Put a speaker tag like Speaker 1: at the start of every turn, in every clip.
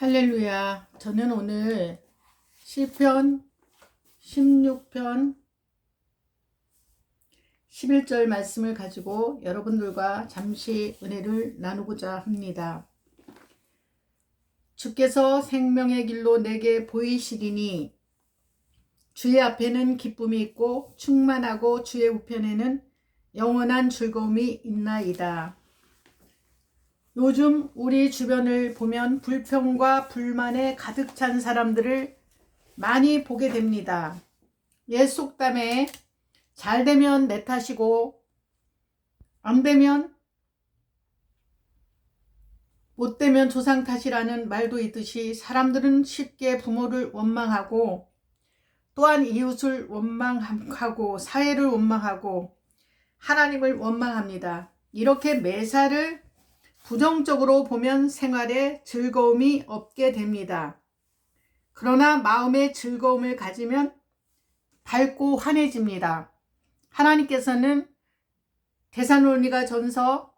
Speaker 1: 할렐루야. 저는 오늘 시편 16편 11절 말씀을 가지고 여러분들과 잠시 은혜를 나누고자 합니다. 주께서 생명의 길로 내게 보이시리니 주의 앞에는 기쁨이 있고 충만하고 주의 우편에는 영원한 즐거움이 있나이다. 요즘 우리 주변을 보면 불평과 불만에 가득 찬 사람들을 많이 보게 됩니다. 옛 속담에 잘 되면 내 탓이고 안 되면 못 되면 조상 탓이라는 말도 있듯이 사람들은 쉽게 부모를 원망하고 또한 이웃을 원망하고 사회를 원망하고 하나님을 원망합니다. 이렇게 매사를 부정적으로 보면 생활에 즐거움이 없게 됩니다. 그러나 마음의 즐거움을 가지면 밝고 환해집니다. 하나님께서는 데살로니가 전서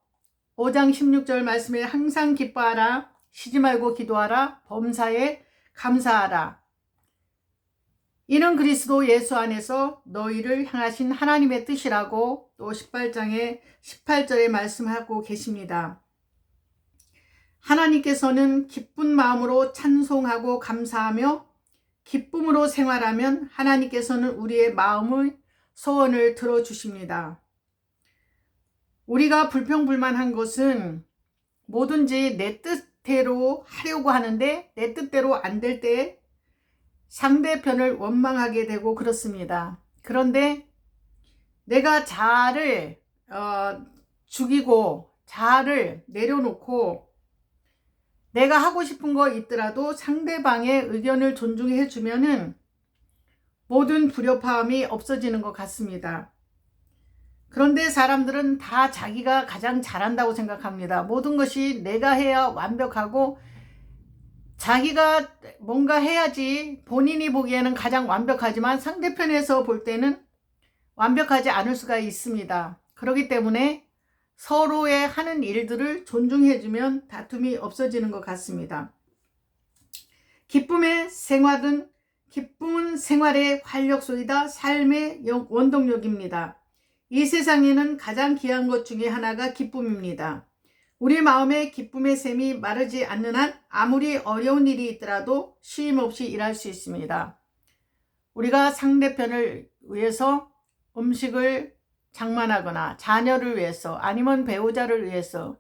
Speaker 1: 5장 16절 말씀에 항상 기뻐하라, 쉬지 말고 기도하라, 범사에 감사하라. 이는 그리스도 예수 안에서 너희를 향하신 하나님의 뜻이라고 또 18장에 18절에 말씀하고 계십니다. 하나님께서는 기쁜 마음으로 찬송하고 감사하며 기쁨으로 생활하면 하나님께서는 우리의 마음의 소원을 들어주십니다. 우리가 불평불만한 것은 뭐든지 내 뜻대로 하려고 하는데 내 뜻대로 안 될 때 상대편을 원망하게 되고 그렇습니다. 그런데 내가 자아를 죽이고 자아를 내려놓고 내가 하고 싶은 거 있더라도 상대방의 의견을 존중해 주면은 모든 불협화음이 없어지는 것 같습니다. 그런데 사람들은 다 자기가 가장 잘한다고 생각합니다. 모든 것이 내가 해야 완벽하고 자기가 뭔가 해야지 본인이 보기에는 가장 완벽하지만 상대편에서 볼 때는 완벽하지 않을 수가 있습니다. 그렇기 때문에 서로의 하는 일들을 존중해주면 다툼이 없어지는 것 같습니다. 기쁨은 생활의 활력소이다. 삶의 원동력입니다. 이 세상에는 가장 귀한 것 중에 하나가 기쁨입니다. 우리 마음에 기쁨의 샘이 마르지 않는 한 아무리 어려운 일이 있더라도 쉼 없이 일할 수 있습니다. 우리가 상대편을 위해서 음식을 장만하거나 자녀를 위해서 아니면 배우자를 위해서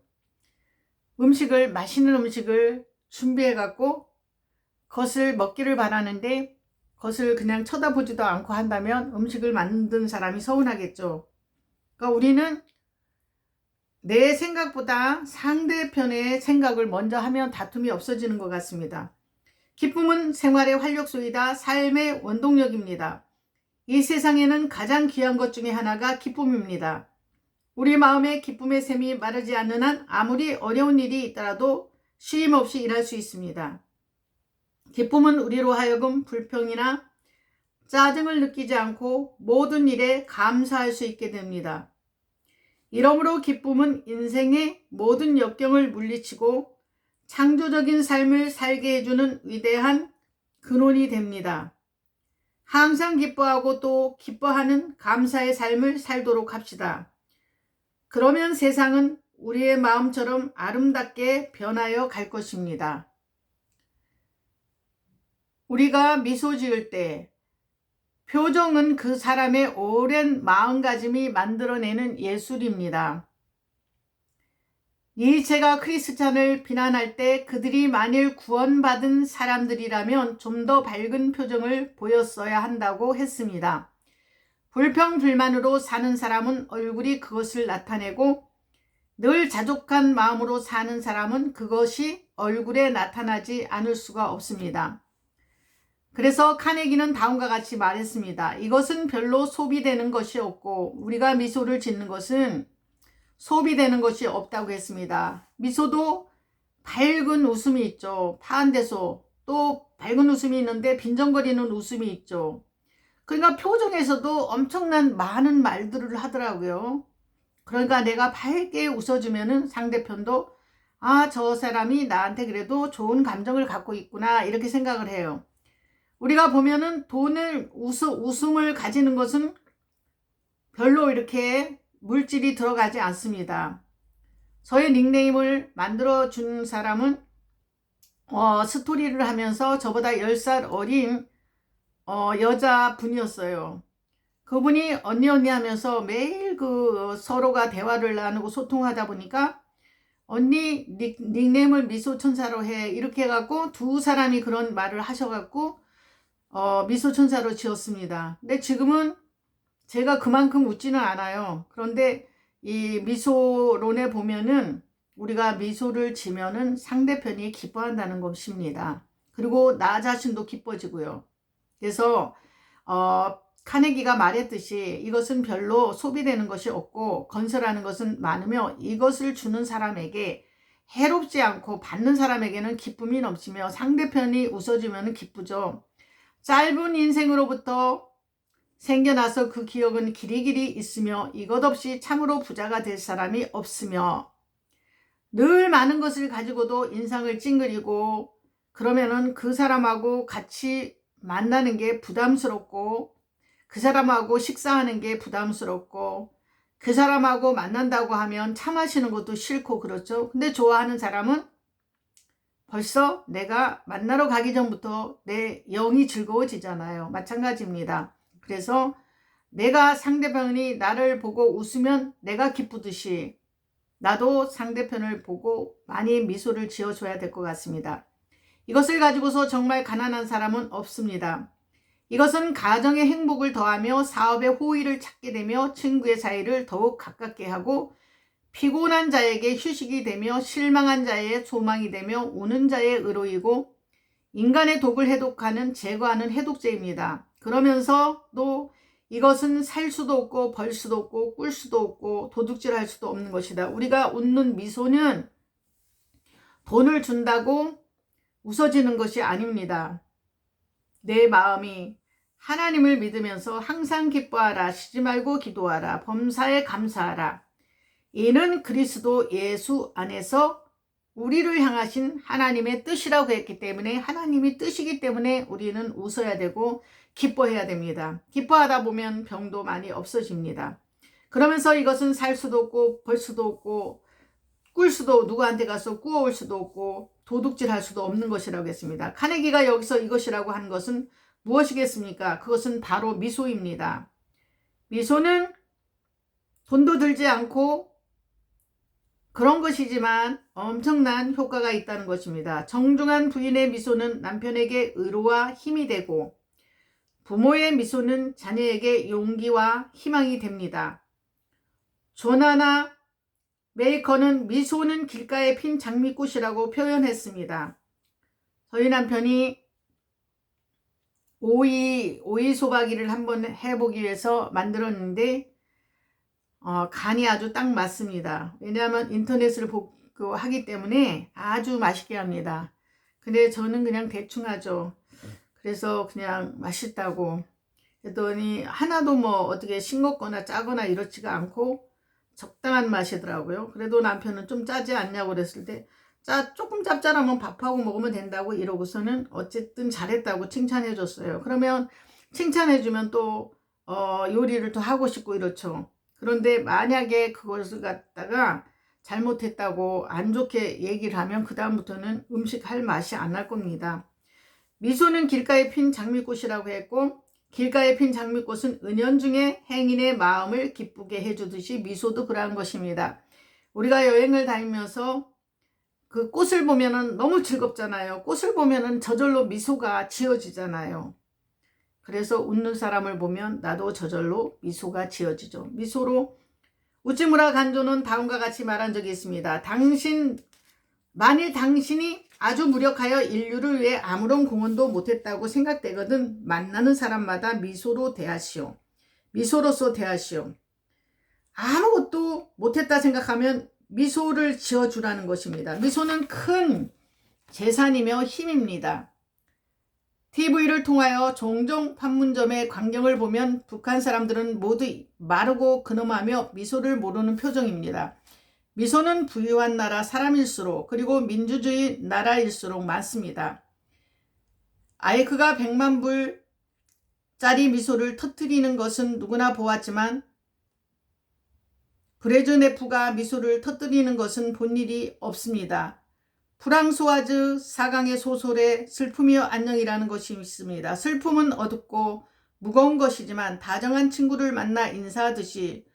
Speaker 1: 맛있는 음식을 준비해 갖고 그것을 먹기를 바라는데 그것을 그냥 쳐다보지도 않고 한다면 음식을 만든 사람이 서운하겠죠. 그러니까 우리는 내 생각보다 상대편의 생각을 먼저 하면 다툼이 없어지는 것 같습니다. 기쁨은 생활의 활력소이다. 삶의 원동력입니다. 이 세상에는 가장 귀한 것 중에 하나가 기쁨입니다. 우리 마음에 기쁨의 샘이 마르지 않는 한 아무리 어려운 일이 있더라도 쉼 없이 일할 수 있습니다. 기쁨은 우리로 하여금 불평이나 짜증을 느끼지 않고 모든 일에 감사할 수 있게 됩니다. 이러므로 기쁨은 인생의 모든 역경을 물리치고 창조적인 삶을 살게 해주는 위대한 근원이 됩니다. 항상 기뻐하고 또 기뻐하는 감사의 삶을 살도록 합시다. 그러면 세상은 우리의 마음처럼 아름답게 변하여 갈 것입니다. 우리가 미소 지을 때 표정은 그 사람의 오랜 마음가짐이 만들어내는 예술입니다. 니체가 크리스찬을 비난할 때 그들이 만일 구원받은 사람들이라면 좀 더 밝은 표정을 보였어야 한다고 했습니다. 불평불만으로 사는 사람은 얼굴이 그것을 나타내고 늘 자족한 마음으로 사는 사람은 그것이 얼굴에 나타나지 않을 수가 없습니다. 그래서 카네기는 다음과 같이 말했습니다. 이것은 별로 소비되는 것이 없고 우리가 미소를 짓는 것은 소비되는 것이 없다고 했습니다. 미소도 밝은 웃음이 있죠. 파한 데서 또 밝은 웃음이 있는데 빈정거리는 웃음이 있죠. 그러니까 표정에서도 엄청난 많은 말들을 하더라고요. 그러니까 내가 밝게 웃어주면은 상대편도 아, 저 사람이 나한테 그래도 좋은 감정을 갖고 있구나 이렇게 생각을 해요. 우리가 보면은 돈을 웃음을 가지는 것은 별로 이렇게 물질이 들어가지 않습니다. 저의 닉네임을 만들어 준 사람은 스토리를 하면서 저보다 10살 어린 여자분이었어요. 그분이 언니 하면서 매일 그 서로가 대화를 나누고 소통하다 보니까 언니 닉네임을 미소천사로 해 이렇게 해갖고 두 사람이 그런 말을 하셔갖고 미소천사로 지었습니다. 근데 지금은 제가 그만큼 웃지는 않아요. 그런데 이 미소론에 보면은 우리가 미소를 지면은 상대편이 기뻐한다는 것입니다. 그리고 나 자신도 기뻐지고요. 그래서 카네기가 말했듯이 이것은 별로 소비되는 것이 없고 건설하는 것은 많으며 이것을 주는 사람에게 해롭지 않고 받는 사람에게는 기쁨이 넘치며 상대편이 웃어주면 기쁘죠. 짧은 인생으로부터 생겨나서 그 기억은 길이길이 있으며 이것 없이 참으로 부자가 될 사람이 없으며 늘 많은 것을 가지고도 인상을 찡그리고 그러면은 그 사람하고 같이 만나는 게 부담스럽고 그 사람하고 식사하는 게 부담스럽고 그 사람하고 만난다고 하면 차 마시는 것도 싫고 그렇죠. 근데 좋아하는 사람은 벌써 내가 만나러 가기 전부터 내 영이 즐거워지잖아요. 마찬가지입니다. 그래서 내가 상대편이 나를 보고 웃으면 내가 기쁘듯이 나도 상대편을 보고 많이 미소를 지어줘야 될 것 같습니다. 이것을 가지고서 정말 가난한 사람은 없습니다. 이것은 가정의 행복을 더하며 사업의 호의를 찾게 되며 친구의 사이를 더욱 가깝게 하고 피곤한 자에게 휴식이 되며 실망한 자의 소망이 되며 우는 자의 의로이고 인간의 독을 해독하는 제거하는 해독제입니다. 그러면서 또 이것은 살 수도 없고 벌 수도 없고 꿀 수도 없고 도둑질할 수도 없는 것이다. 우리가 웃는 미소는 돈을 준다고 웃어지는 것이 아닙니다. 내 마음이 하나님을 믿으면서 항상 기뻐하라, 쉬지 말고 기도하라, 범사에 감사하라. 이는 그리스도 예수 안에서 우리를 향하신 하나님의 뜻이라고 했기 때문에 하나님이 뜻이기 때문에 우리는 웃어야 되고 기뻐해야 됩니다. 기뻐하다 보면 병도 많이 없어집니다. 그러면서 이것은 살 수도 없고 벌 수도 없고 꿀 수도 누구한테 가서 꾸어올 수도 없고 도둑질할 수도 없는 것이라고 했습니다. 카네기가 여기서 이것이라고 한 것은 무엇이겠습니까? 그것은 바로 미소입니다. 미소는 돈도 들지 않고 그런 것이지만 엄청난 효과가 있다는 것입니다. 정중한 부인의 미소는 남편에게 의로와 힘이 되고 부모의 미소는 자녀에게 용기와 희망이 됩니다. 조나나 메이커는 미소는 길가에 핀 장미꽃이라고 표현했습니다. 저희 남편이 오이 소박이를 한번 해보기 위해서 만들었는데 간이 아주 딱 맞습니다. 왜냐하면 인터넷을 보고 하기 때문에 아주 맛있게 합니다. 근데 저는 그냥 대충 하죠. 그래서 그냥 맛있다고 했더니 하나도 뭐 어떻게 싱겁거나 짜거나 이렇지가 않고 적당한 맛이더라고요. 그래도 남편은 좀 짜지 않냐고 그랬을 때 조금 짭짤하면 밥하고 먹으면 된다고 이러고서는 어쨌든 잘했다고 칭찬해 줬어요. 그러면 칭찬해 주면 또 요리를 더 하고 싶고 이렇죠. 그런데 만약에 그것을 갖다가 잘못했다고 안 좋게 얘기를 하면 그 다음부터는 음식 할 맛이 안 날 겁니다. 미소는 길가에 핀 장미꽃이라고 했고 길가에 핀 장미꽃은 은연중에 행인의 마음을 기쁘게 해주듯이 미소도 그러한 것입니다. 우리가 여행을 다니면서 그 꽃을 보면은 너무 즐겁잖아요. 꽃을 보면은 저절로 미소가 지어지잖아요. 그래서 웃는 사람을 보면 나도 저절로 미소가 지어지죠. 미소로 우찌무라 간조는 다음과 같이 말한 적이 있습니다. 만일 당신이 아주 무력하여 인류를 위해 아무런 공헌도 못했다고 생각되거든 만나는 사람마다 미소로 대하시오. 미소로서 대하시오. 아무것도 못했다 생각하면 미소를 지어주라는 것입니다. 미소는 큰 재산이며 힘입니다. TV를 통하여 종종 판문점의 광경을 보면 북한 사람들은 모두 마르고 근엄하며 미소를 모르는 표정입니다. 미소는 부유한 나라 사람일수록 그리고 민주주의 나라일수록 많습니다. 아이크가 100만 불짜리 미소를 터뜨리는 것은 누구나 보았지만 브레즈네프가 미소를 터뜨리는 것은 본 일이 없습니다. 프랑소와즈 사강의 소설에 슬픔이여 안녕이라는 것이 있습니다. 슬픔은 어둡고 무거운 것이지만 다정한 친구를 만나 인사하듯이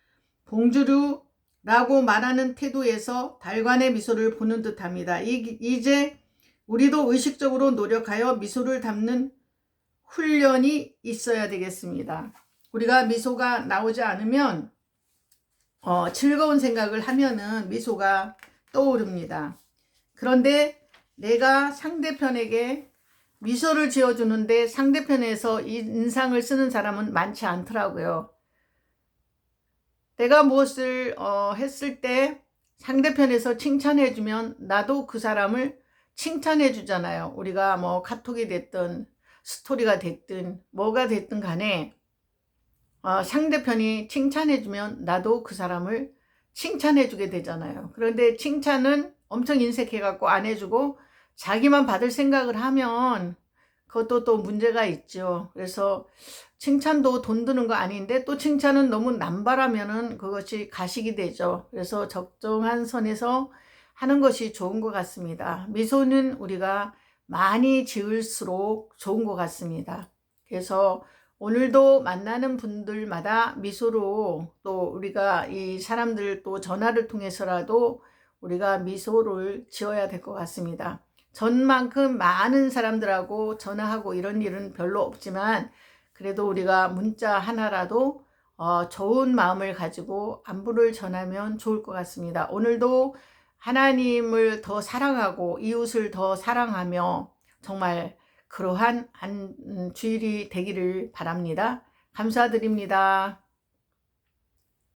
Speaker 1: 봉주르라고 말하는 태도에서 달관의 미소를 보는 듯합니다. 이제 우리도 의식적으로 노력하여 미소를 담는 훈련이 있어야 되겠습니다. 우리가 미소가 나오지 않으면 즐거운 생각을 하면은 미소가 떠오릅니다. 그런데 내가 상대편에게 미소를 지어주는데 상대편에서 인상을 쓰는 사람은 많지 않더라고요. 내가 무엇을 했을 때 상대편에서 칭찬해주면 나도 그 사람을 칭찬해주잖아요. 우리가 뭐 카톡이 됐든 스토리가 됐든 뭐가 됐든 간에 상대편이 칭찬해주면 나도 그 사람을 칭찬해주게 되잖아요. 그런데 칭찬은 엄청 인색해갖고 안 해주고 자기만 받을 생각을 하면 그것도 또 문제가 있죠. 그래서 칭찬도 돈 드는 거 아닌데 또 칭찬은 너무 남발하면은 그것이 가식이 되죠. 그래서 적정한 선에서 하는 것이 좋은 것 같습니다. 미소는 우리가 많이 지을수록 좋은 것 같습니다. 그래서 오늘도 만나는 분들마다 미소로 또 우리가 이 사람들 또 전화를 통해서라도 우리가 미소를 지어야 될 것 같습니다. 전만큼 많은 사람들하고 전화하고 이런 일은 별로 없지만 그래도 우리가 문자 하나라도 좋은 마음을 가지고 안부를 전하면 좋을 것 같습니다. 오늘도 하나님을 더 사랑하고 이웃을 더 사랑하며 정말 그러한 주일이 되기를 바랍니다. 감사드립니다.